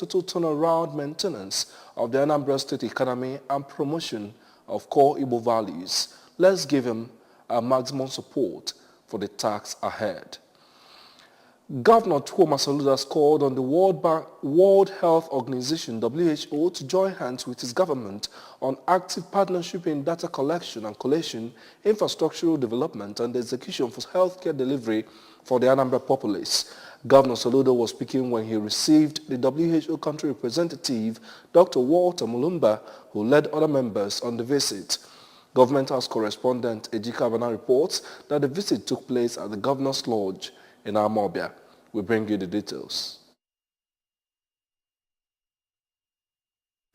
total turnaround maintenance of the Anambra State economy and promotion of core Igbo values. Let's give him our maximum support for the task ahead. Governor Chukwuma Soludo has called on the World Health Organization (WHO) to join hands with his government on active partnership in data collection and collation, infrastructural development, and the execution for healthcare delivery for the Anambra populace. Governor Soludo was speaking when he received the WHO country representative, Dr. Walter Mulumba, who led other members on the visit. Government House correspondent Ejika Abana reports that the visit took place at the Governor's Lodge in Amobia. We bring you the details.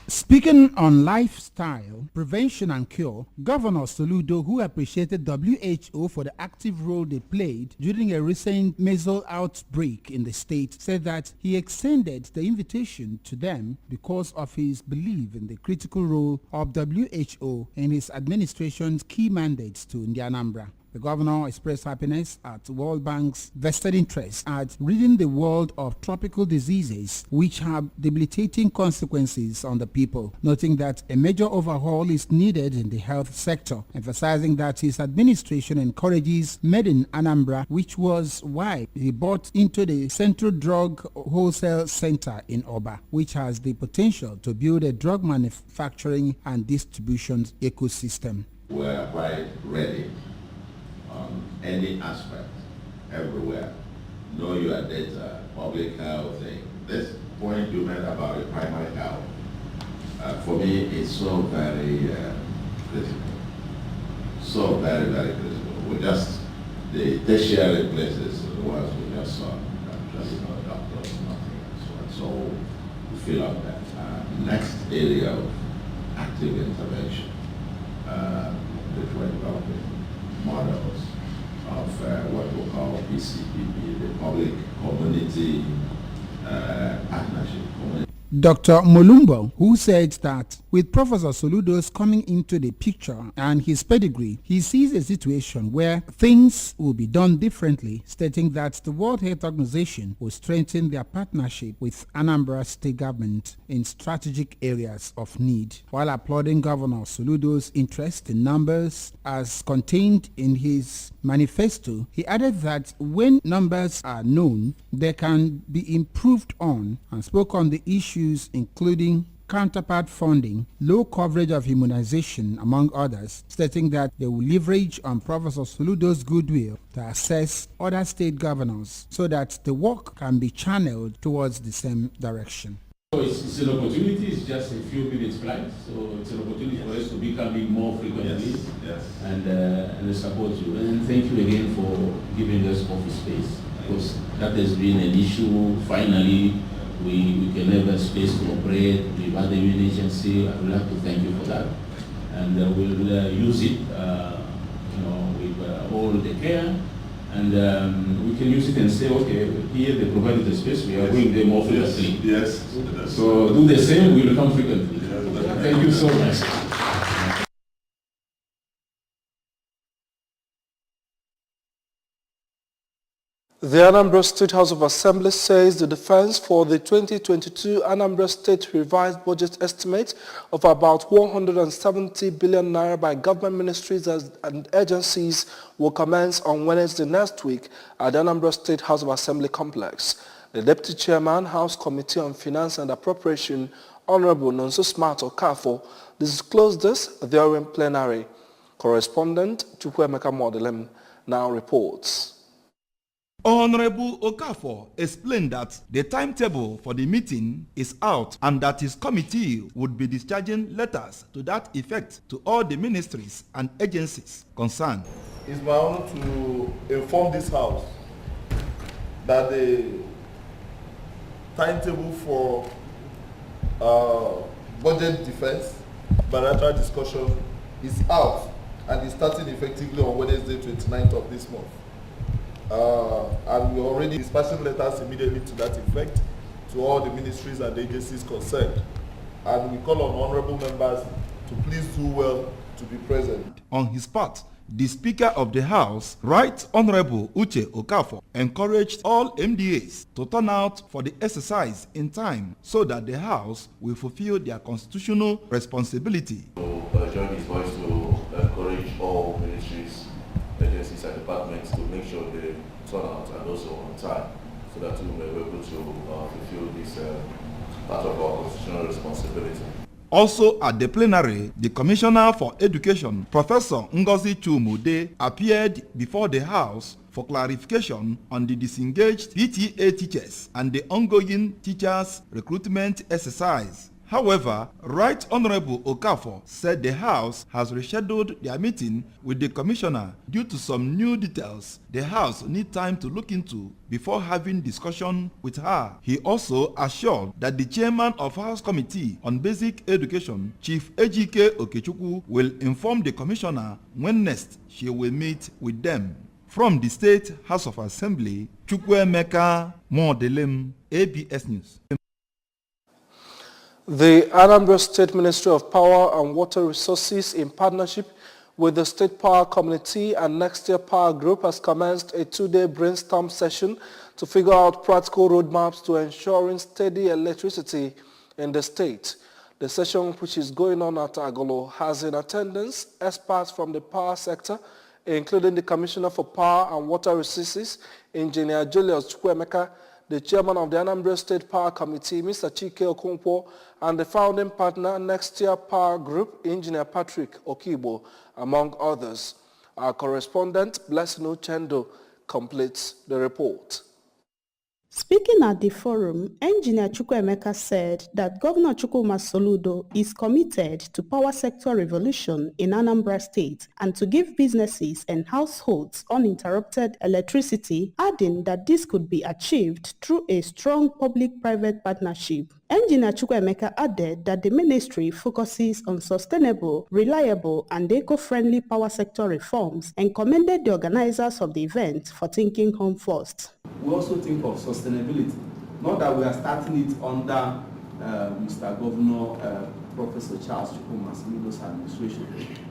Speaking on lifestyle, prevention and cure, Governor Soludo, who appreciated WHO for the active role they played during a recent measles outbreak in the state, said that he extended the invitation to them because of his belief in the critical role of WHO in his administration's key mandates to Anambra. The governor expressed happiness at World Bank's vested interest at ridding the world of tropical diseases which have debilitating consequences on the people, noting that a major overhaul is needed in the health sector, emphasizing that his administration encourages Made in Anambra, which was why he bought into the Central Drug Wholesale Center in Oba, which has the potential to build a drug manufacturing and distribution ecosystem. We are quite ready on any aspect, everywhere. Know your data, public health thing. This point you made about the primary health, for me, it's so very critical. So very, very critical. We just, the tertiary places, the ones we just saw, just no doctors, nothing else. So we fill up that. Next area of active intervention, which we're developing models of what we call PCPP, the Public Community Partnership. Dr. Molumbo, who said that with Professor Soludo's coming into the picture and his pedigree, he sees a situation where things will be done differently, stating that the World Health Organization will strengthen their partnership with Anambra State government in strategic areas of need. While applauding Governor Soludo's interest in numbers as contained in his manifesto, he added that when numbers are known, they can be improved on, and spoke on the issues including counterpart funding, low coverage of immunization, among others, stating that they will leverage on Professor Soludo's goodwill to assess other state governors so that the work can be channeled towards the same direction. So it's an opportunity, it's just a few minutes flight, so it's an opportunity for us to be coming more frequently and support you. And thank you again for giving us office space, because that has been an issue. Finally, we can have a space to operate. We've had the immune agency. I would like to thank you for that. And we'll use it with all the care. And we can use it and say, okay, here they provided the space, we are going there more frequently. Yes. So do the same, we will come frequently. Thank you so much. The Anambra State House of Assembly says the defense for the 2022 Anambra State revised budget estimate of about 170 billion naira by government ministries and agencies will commence on Wednesday next week at the Anambra State House of Assembly complex. The Deputy Chairman, House Committee on Finance and Appropriation, Honorable Nonso Smart Okafo, disclosed this during plenary. Correspondent Chukwuemeka Modelem now reports. Honorable Okafor explained that the timetable for the meeting is out and that his committee would be discharging letters to that effect to all the ministries and agencies concerned. It's my honor to inform this House that the timetable for budget defense bilateral discussion is out and is starting effectively on Wednesday, 29th of this month. And we're already dispatching letters immediately to that effect to all the ministries and agencies concerned. And we call on honorable members to please do well to be present. On his part, The Speaker of the House, Right Honorable Uche Okafor, encouraged all MDAs to turn out for the exercise in time so that the House will fulfill their constitutional responsibility. To join his voice to encourage all ministries, agencies and departments to make sure they turn out and also on time so that we may be able to fulfill this part of our constitutional responsibility. Also at the plenary, the Commissioner for Education, Professor Ngozi Chumude, appeared before the House for clarification on the disengaged PTA teachers and the ongoing teachers' recruitment exercise. However, Right Honorable Okafor said the House has rescheduled their meeting with the Commissioner due to some new details the House need time to look into before having discussion with her. He also assured that the Chairman of House Committee on Basic Education, Chief Ejike Okechukwu, will inform the Commissioner when next she will meet with them. From the State House of Assembly, Chukwuemeka Modelem, ABS News. The Anambra State Ministry of Power and Water Resources, in partnership with the State Power Community and Next Year Power Group, has commenced a two-day brainstorm session to figure out practical roadmaps to ensuring steady electricity in the state. The session, which is going on at Agolo, has in attendance experts from the power sector, including the Commissioner for Power and Water Resources, Engineer Julius Chukwuemeka, the Chairman of the Anambra State Power Committee, Mr. Chike Okonkwo, and the founding partner, Next Year Power Group, Engineer Patrick Okibo, among others. Our correspondent, Blessing Uchendo, completes the report. Speaking at the forum, Engineer Chukwuemeka said that Governor Chukwuma Soludo is committed to power sector revolution in Anambra State and to give businesses and households uninterrupted electricity, adding that this could be achieved through a strong public-private partnership. Engineer Chukwuemeka added that the ministry focuses on sustainable, reliable, and eco-friendly power sector reforms and commended the organizers of the event for thinking home first. We also think of sustainability, not that we are starting it under Mr. Governor Professor Charles Chukwuma Soludo's administration.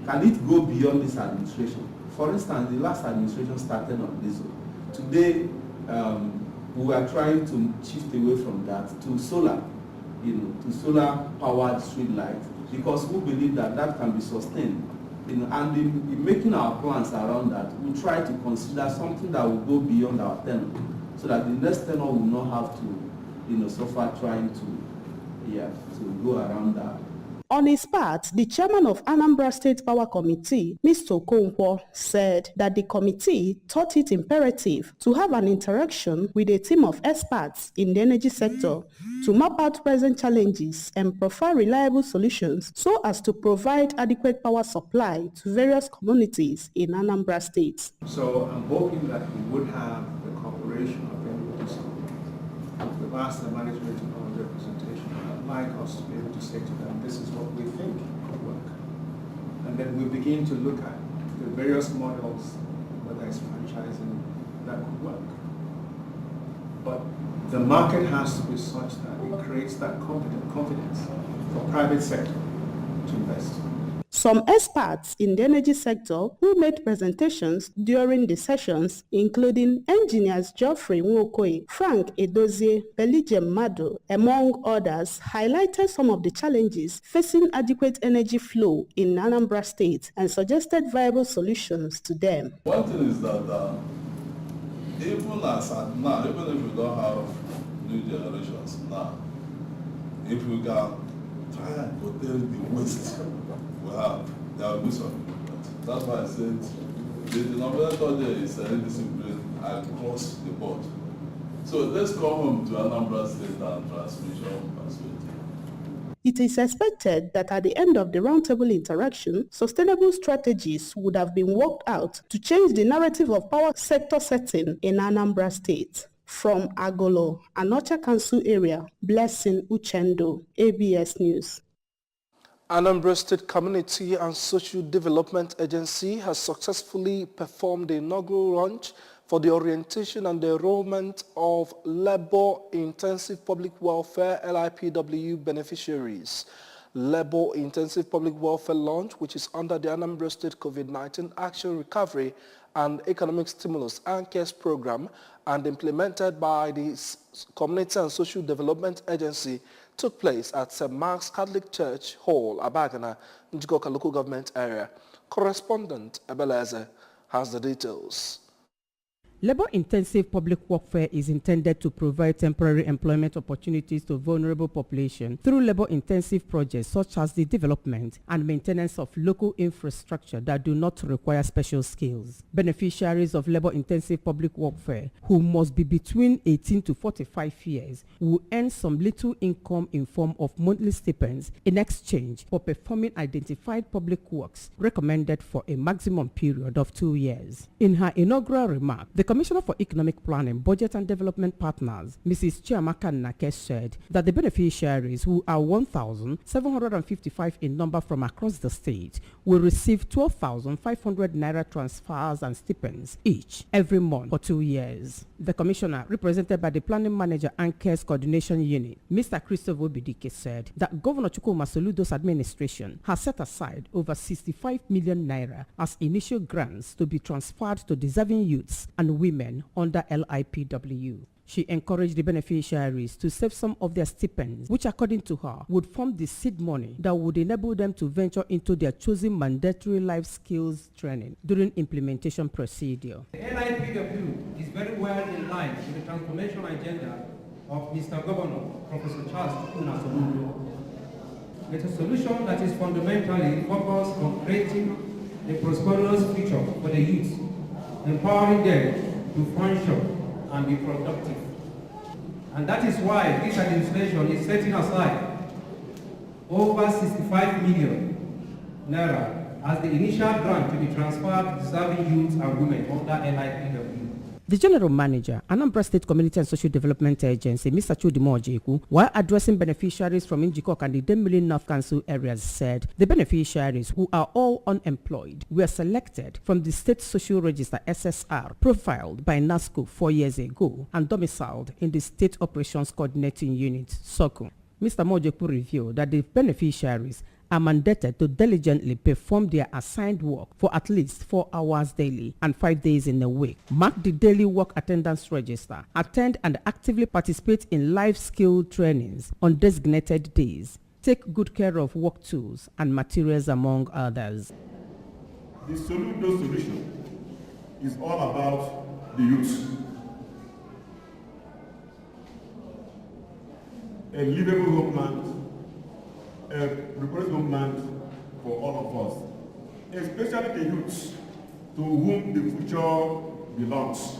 Can it go beyond this administration? For instance, the last administration started on diesel. Today, we are trying to shift away from that to solar, to solar-powered street lights, because we believe that that can be sustained. And in making our plans around that, we try to consider something that will go beyond our tenure, so that the next tenure will not have to, suffer trying to go around that. On his part, the chairman of Anambra State Power Committee, Mr. Okonkwo, said that the committee thought it imperative to have an interaction with a team of experts in the energy sector to map out present challenges and profile reliable solutions so as to provide adequate power supply to various communities in Anambra State. So I'm hoping that we would have the cooperation of everybody, of the master management and our representation. I'd like us to be able to say to them, this is what we think could work. And then we begin to look at the various models, whether it's franchising, that could work. But the market has to be such that it creates that confidence for private sector to invest. Some experts in the energy sector who made presentations during the sessions, including engineers Geoffrey Nwokoye, Frank Edozie, Belijem Mado, among others, highlighted some of the challenges facing adequate energy flow in Anambra State and suggested viable solutions to them. One thing is that even as at now, even if we don't have new generations now, if we can try and protect the waste we have, there will be some improvement. That's why I said the denominator there is any discipline across the board. So let's come home to Anambra State and transmission perspective. It is expected that at the end of the roundtable interaction, sustainable strategies would have been worked out to change the narrative of power sector setting in Anambra State. From Agolo, Anocha Council area, Blessing Uchendo, ABS News. Anambra State Community and Social Development Agency has successfully performed the inaugural launch for the orientation and the enrollment of labor-intensive public welfare LIPW beneficiaries. labor-intensive public welfare launch, which is under the Anambra State COVID-19 Action Recovery and Economic Stimulus (ANCARES) program and implemented by the Community and Social Development Agency, took place at St. Mark's Catholic Church Hall, Abagana, Njikoka local government area. Correspondent Ebeleze has the details. Labor-intensive public warfare is intended to provide temporary employment opportunities to vulnerable population through labor-intensive projects such as the development and maintenance of local infrastructure that do not require special skills. Beneficiaries of labor-intensive public warfare, who must be between 18 to 45 years, will earn some little income in form of monthly stipends in exchange for performing identified public works recommended for a maximum period of 2 years. In her inaugural remark, the Commissioner for Economic Planning, Budget and Development Partners, Mrs. Chiamaka Nake, said that the beneficiaries, who are 1,755 in number from across the state, will receive 12,500 naira transfers and stipends each every month for 2 years. The Commissioner, represented by the Planning Manager and CARES Coordination Unit, Mr. Christopher Bidike, said that Governor Chukwuma Soludo's administration has set aside over 65 million naira as initial grants to be transferred to deserving youths and women under LIPW. She encouraged the beneficiaries to save some of their stipends, which according to her would form the seed money that would enable them to venture into their chosen mandatory life skills training during implementation procedure. The LIPW is very well in line with the transformation agenda of Mr. Governor, Professor Charles Chukwuma Soludo. It's a solution that is fundamentally focused on creating a prosperous future for the youth, empowering them to function and be productive. And that is why this administration is setting aside over 65 million naira as the initial grant to be transferred to deserving youths and women under LIPW. The General Manager, Anambra State Community and Social Development Agency, Mr. Chudimo Ojeku, while addressing beneficiaries from Njikok and the Demili North Council areas, said the beneficiaries, who are all unemployed, were selected from the State Social Register (SSR) profiled by NASCO 4 years ago and domiciled in the State Operations Coordinating Unit, SOCO. Mr. Mojeku revealed that the beneficiaries are mandated to diligently perform their assigned work for at least 4 hours daily and 5 days in a week, mark the daily work attendance register, attend and actively participate in life skill trainings on designated days, take good care of work tools and materials, among others. The Soludo solution is all about the youth. A livable homeland, a progressive homeland for all of us, especially the youths to whom the future belongs.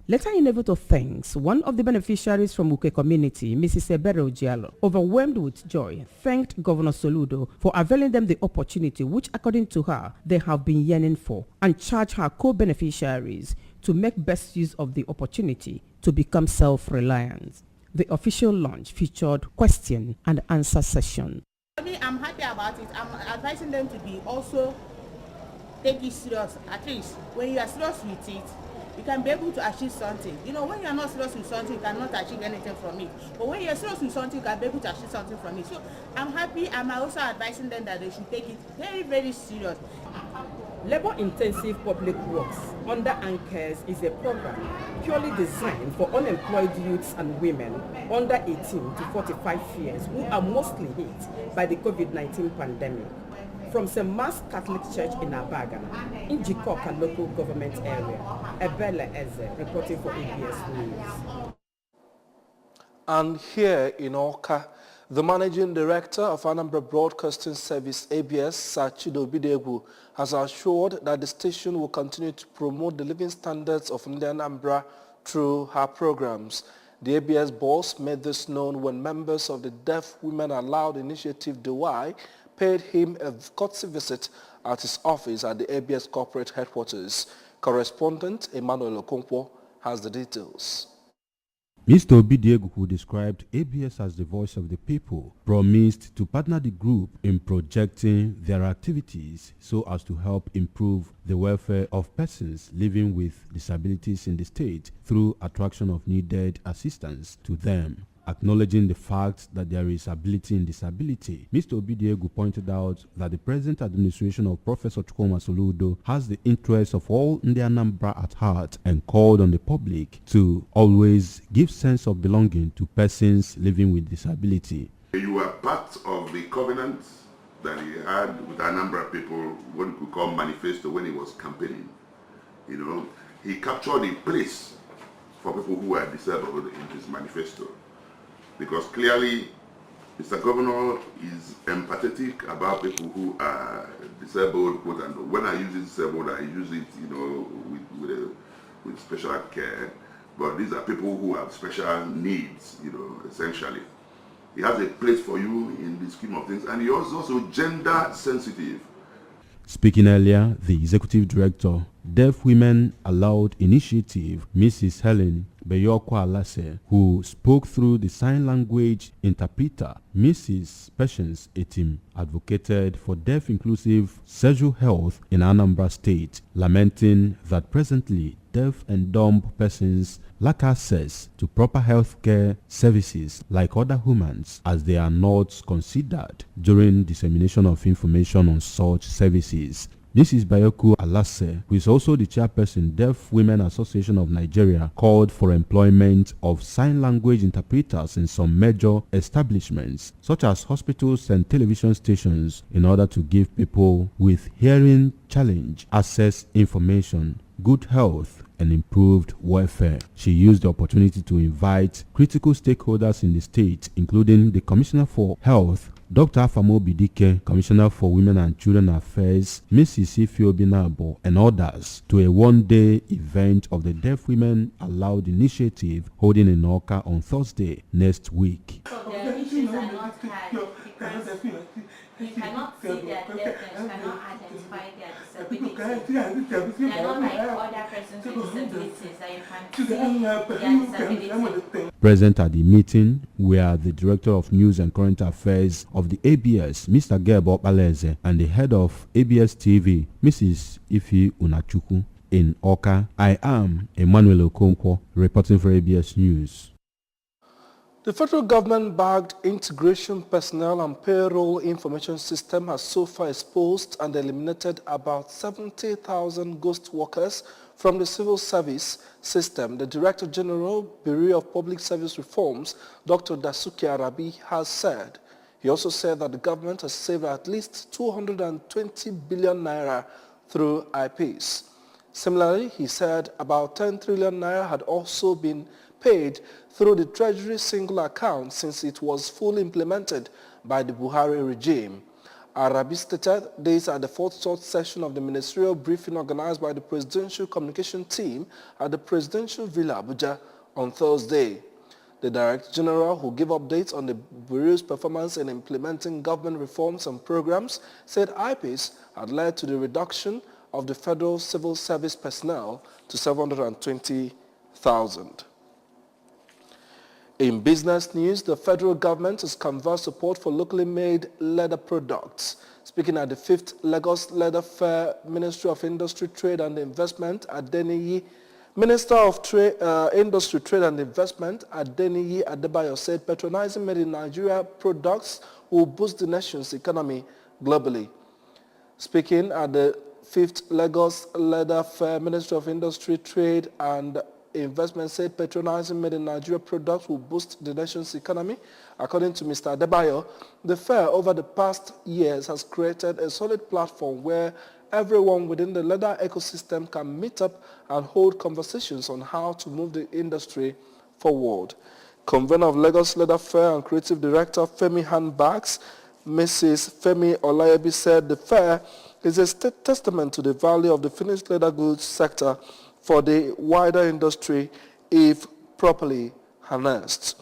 Later in a vote of thanks, one of the beneficiaries from Uke community, Mrs. Ebere Ojialo, overwhelmed with joy, thanked Governor Soludo for availing them the opportunity which, according to her, they have been yearning for, and charged her co-beneficiaries to make best use of the opportunity to become self-reliant. The official launch featured question and answer session. For me, I'm happy about it. I'm advising them to be also take it serious. At least when you are serious with it, you can be able to achieve something. You know, when you are not serious with something, you cannot achieve anything from it. But when you are serious with something, you can be able to achieve something from it. So I'm happy. I'm also advising them that they should take it very, very serious. Labor-intensive public works under ANCARES is a program purely designed for unemployed youths and women under 18 to 45 years who are mostly hit by the COVID-19 pandemic. From St. Mark's Catholic Church in Abagana, in Njikoka local government area, Ebele Eze reporting for ABS News. And here in Oka, the Managing Director of Anambra Broadcasting Service, ABS, Sachido Bidegu, has assured that the station will continue to promote the living standards of Anambra through her programs. The ABS boss made this known when members of the Deaf Women Aloud Initiative, DEWI, paid him a courtesy visit at his office at the ABS corporate headquarters. Correspondent Emmanuel Okonkwo has the details. Mr. Obidiegu, who described ABS as the voice of the people, promised to partner the group in projecting their activities so as to help improve the welfare of persons living with disabilities in the state through attraction of needed assistance to them. Acknowledging the fact that there is ability in disability, Mr. Obidiegu pointed out that the present administration of Professor Chukwuma Soludo has the interests of all Ndi Anambra at heart and called on the public to always give sense of belonging to persons living with disability. You were part of the covenant that he had with Anambra people, what you could call manifesto, when he was campaigning. You know, he captured a place for people who are disabled in his manifesto. Because clearly, Mr. Governor is empathetic about people who are disabled, quote unquote. When I use disabled, I use it, you know, with special care. But these are people who have special needs, you know, essentially. He has a place for you in the scheme of things, and he is also gender sensitive. Speaking earlier, the executive director, Deaf Women Aloud Initiative, Mrs. Helen Beyokwa Alase, who spoke through the sign language interpreter, Mrs. Patience Etim, advocated for deaf-inclusive sexual health in Anambra State, lamenting that presently deaf and dumb persons lack access to proper health care services like other humans, as they are not considered during dissemination of information on such services. Mrs. Bayoku Alase, who is also the chairperson, Deaf Women Association of Nigeria, called for employment of sign language interpreters in some major establishments, such as hospitals and television stations, in order to give people with hearing challenge access information, good health, and improved welfare. She used the opportunity to invite critical stakeholders in the state, including the Commissioner for Health, Dr. Afamo Bidike, Commissioner for Women and Children Affairs, Mrs. Ify Obinabo, and others, to a one-day event of the Deaf Women Aloud Initiative holding in Oka on Thursday next week. So their issues are not hard because you cannot see their deafness, you cannot identify their disability. They are not like other persons with disabilities that you can see their disability. Present at the meeting were the Director of News and Current Affairs of the ABS, Mr. Gebo Baleze, and the Head of ABS TV, Mrs. Ify Unachukwu. In Oka, I am Emmanuel Okonkwo, reporting for ABS News. The federal government-backed Integration Personnel and Payroll Information System has so far exposed and eliminated about 70,000 ghost workers from the civil service system. The Director General, Bureau of Public Service Reforms, Dr. Dasuki Arabi, has said. He also said that the government has saved at least 220 billion naira through IPs. Similarly, he said about 10 trillion naira had also been paid through the Treasury single account since it was fully implemented by the Buhari regime. Arabi stated this at the fourth session of the ministerial briefing organized by the Presidential Communication Team at the Presidential Villa Abuja on Thursday. The Director General, who gave updates on the Bureau's performance in implementing government reforms and programs, said IPs had led to the reduction of the federal civil service personnel to 720,000. In business news, the federal government has conferred support for locally made leather products. Speaking at the 5th Lagos Leather Fair, Ministry of Industry, Trade and Investment, Adeniyi, Minister of Industry, Trade and Investment, Adeniyi Adebayo, said patronizing made in Nigeria products will boost the nation's economy globally. Speaking at the 5th Lagos Leather Fair, Ministry of Industry, Trade and Investment said patronizing made in Nigeria products will boost the nation's economy. According to Mr. Adebayo, the fair over the past years has created a solid platform where everyone within the leather ecosystem can meet up and hold conversations on how to move the industry forward. Convener of Lagos Leather Fair and Creative Director Femi Handbags, Mrs. Femi Olayebi, said the fair is a testament to the value of the finished leather goods sector for the wider industry if properly harnessed.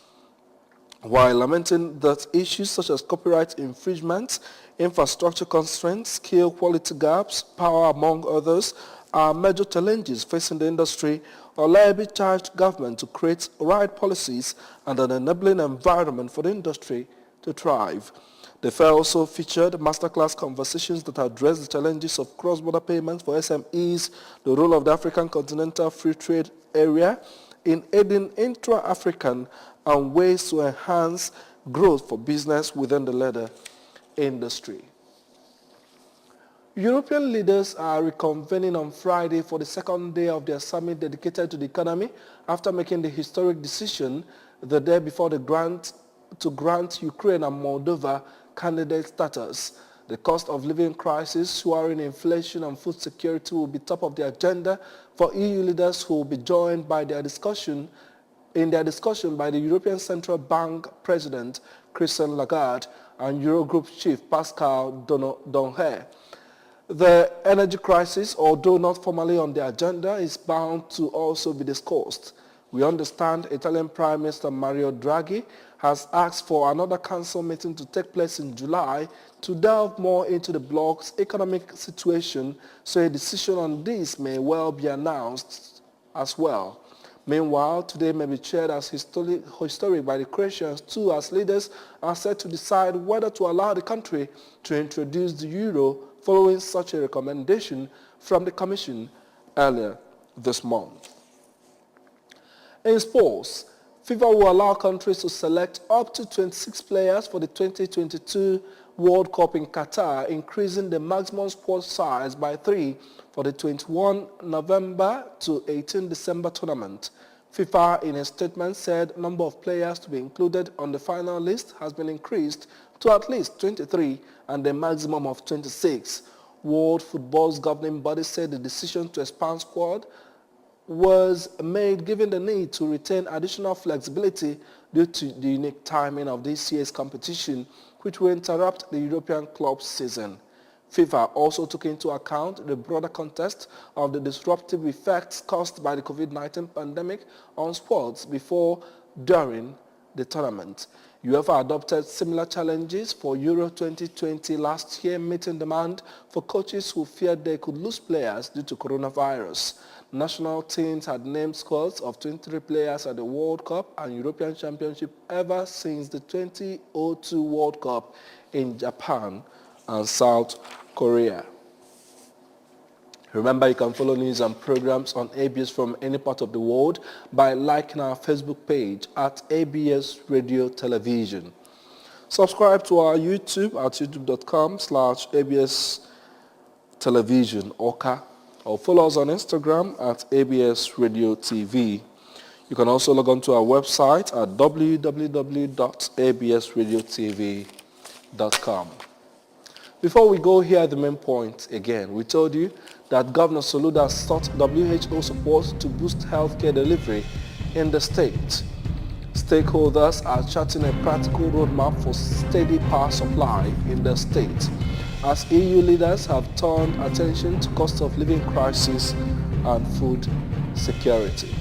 While lamenting that issues such as copyright infringements, infrastructure constraints, skill quality gaps, power among others are major challenges facing the industry, Olayebi charged government to create right policies and an enabling environment for the industry to thrive. The fair also featured masterclass conversations that address the challenges of cross-border payments for SMEs, the role of the African Continental Free Trade Area, in aiding intra-African and ways to enhance growth for business within the leather industry. European leaders are reconvening on Friday for the second day of their summit dedicated to the economy after making the historic decision the day before to grant Ukraine and Moldova candidate status. The cost of living crisis, soaring inflation and food security will be top of the agenda for EU leaders who will be joined by their discussion by the European Central Bank President Christine Lagarde and Eurogroup Chief Pascal Donher. The energy crisis, although not formally on the agenda, is bound to also be discussed. We understand Italian Prime Minister Mario Draghi has asked for another council meeting to take place in July to delve more into the bloc's economic situation, so a decision on this may well be announced as well. Meanwhile, today may be chaired as historic by the Croatians too, as leaders are set to decide whether to allow the country to introduce the euro following such a recommendation from the Commission earlier this month. In sports, FIFA will allow countries to select up to 26 players for the 2022 World Cup in Qatar, increasing the maximum squad size by 3 for the 21 November to 18 December tournament. FIFA, in a statement, said number of players to be included on the final list has been increased to at least 23 and a maximum of 26. World Football's governing body said the decision to expand squad was made given the need to retain additional flexibility due to the unique timing of this year's competition, which will interrupt the European club season. FIFA also took into account the broader context of the disruptive effects caused by the COVID-19 pandemic on sports before, during the tournament. UEFA adopted similar challenges for Euro 2020 last year, meeting demand for coaches who feared they could lose players due to coronavirus. National teams had named squads of 23 players at the World Cup and European Championship ever since the 2002 World Cup in Japan and South Korea. Remember, you can follow news and programs on ABS from any part of the world by liking our Facebook page at ABS Radio Television. Subscribe to our YouTube at youtube.com/ABS Television or follow us on Instagram at ABS Radio TV. You can also log on to our website at www.absradiotv.com. Before we go, here are the main points again. We told you that Governor Soludo sought WHO support to boost healthcare delivery in the state. Stakeholders are charting a practical roadmap for steady power supply in the state, as EU leaders have turned attention to cost of living crisis and food security.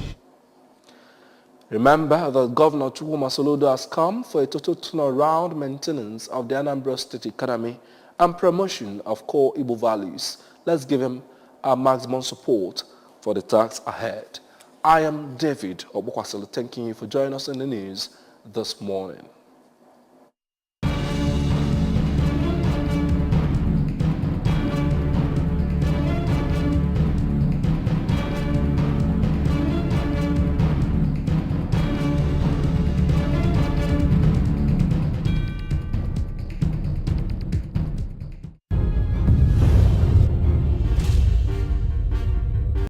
Remember that Governor Chukwuma Soludo has come for a total turnaround maintenance of the Anambra State economy and promotion of core Igbo values. Let's give him our maximum support for the task ahead. I am David Obukwasili, thanking you for joining us in the news this morning.